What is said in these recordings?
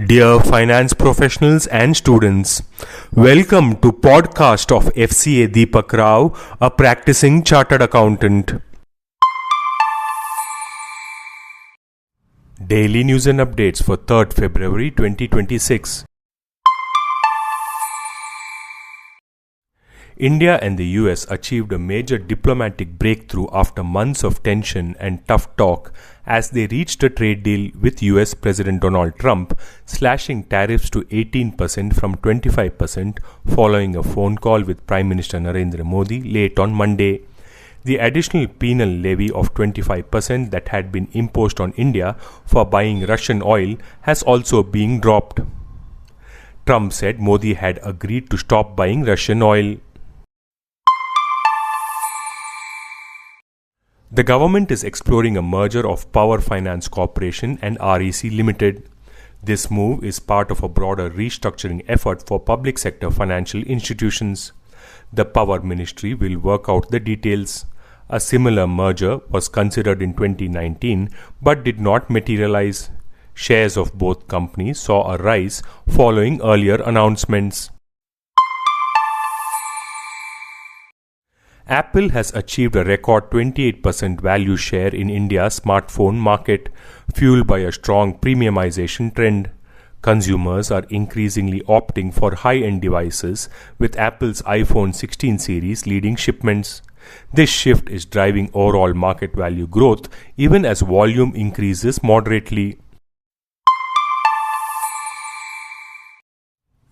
Dear finance professionals and students, welcome to podcast of Fca Deepak Rao, a practicing chartered accountant. Daily news and updates for 3rd February 2026. India and the US achieved a major diplomatic breakthrough after months of tension and tough talk as they reached a trade deal with US President Donald Trump, slashing tariffs to 18% from 25% following a phone call with Prime Minister Narendra Modi late on Monday. The additional penal levy of 25% that had been imposed on India for buying Russian oil has also been dropped. Trump said Modi had agreed to stop buying Russian oil. The government is exploring a merger of Power Finance Corporation and REC Limited. This move is part of a broader restructuring effort for public sector financial institutions. The Power Ministry will work out the details. A similar merger was considered in 2019 but did not materialize. Shares of both companies saw a rise following earlier announcements. Apple has achieved a record 28% value share in India's smartphone market, fueled by a strong premiumization trend. Consumers are increasingly opting for high-end devices, with Apple's iPhone 16 series leading shipments. This shift is driving overall market value growth even as volume increases moderately.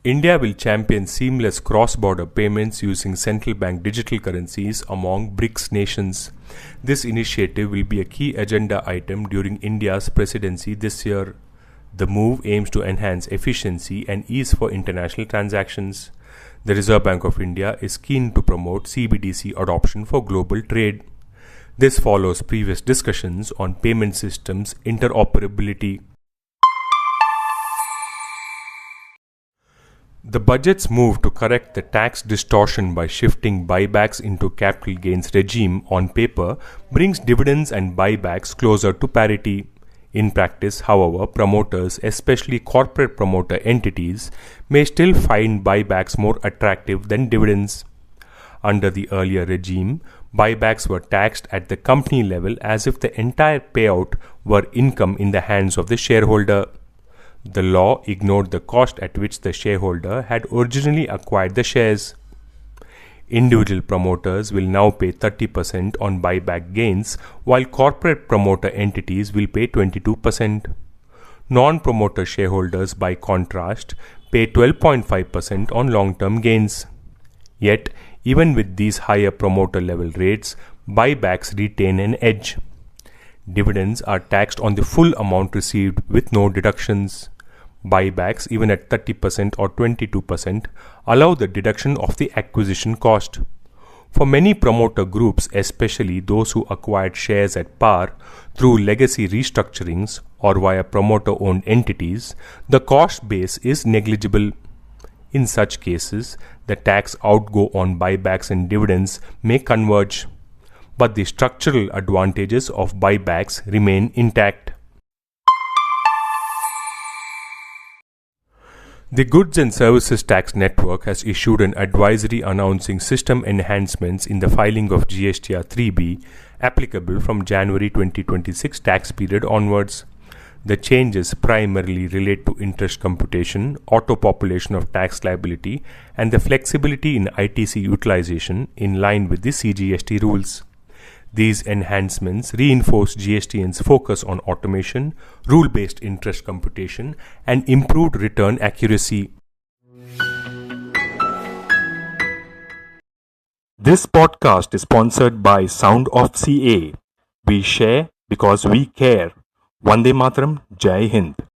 India will champion seamless cross-border payments using central bank digital currencies among BRICS nations. This initiative will be a key agenda item during India's presidency this year. The move aims to enhance efficiency and ease for international transactions. The Reserve Bank of India is keen to promote CBDC adoption for global trade. This follows previous discussions on payment systems interoperability. The budget's move to correct the tax distortion by shifting buybacks into capital gains regime on paper brings dividends and buybacks closer to parity. In practice, however, promoters, especially corporate promoter entities, may still find buybacks more attractive than dividends. Under the earlier regime, buybacks were taxed at the company level as if the entire payout were income in the hands of the shareholder. The law ignored the cost at which the shareholder had originally acquired the shares. Individual promoters will now pay 30% on buyback gains, while corporate promoter entities will pay 22%. Non-promoter shareholders, by contrast, pay 12.5% on long-term gains. Yet, even with these higher promoter level rates, buybacks retain an edge. Dividends are taxed on the full amount received with no deductions. Buybacks, even at 30% or 22%, allow the deduction of the acquisition cost. For many promoter groups, especially those who acquired shares at par through legacy restructurings or via promoter-owned entities, the cost base is negligible. In such cases, the tax outgo on buybacks and dividends may converge, but the structural advantages of buybacks remain intact. The Goods and Services Tax Network has issued an advisory announcing system enhancements in the filing of GSTR 3B applicable from January 2026 tax period onwards. The changes primarily relate to interest computation, auto-population of tax liability, and the flexibility in ITC utilization in line with the CGST rules. These enhancements reinforce GSTN's focus on automation, rule-based interest computation, and improved return accuracy. This podcast is sponsored by Sound of CA. We share because we care. Vande Mataram, Jai Hind.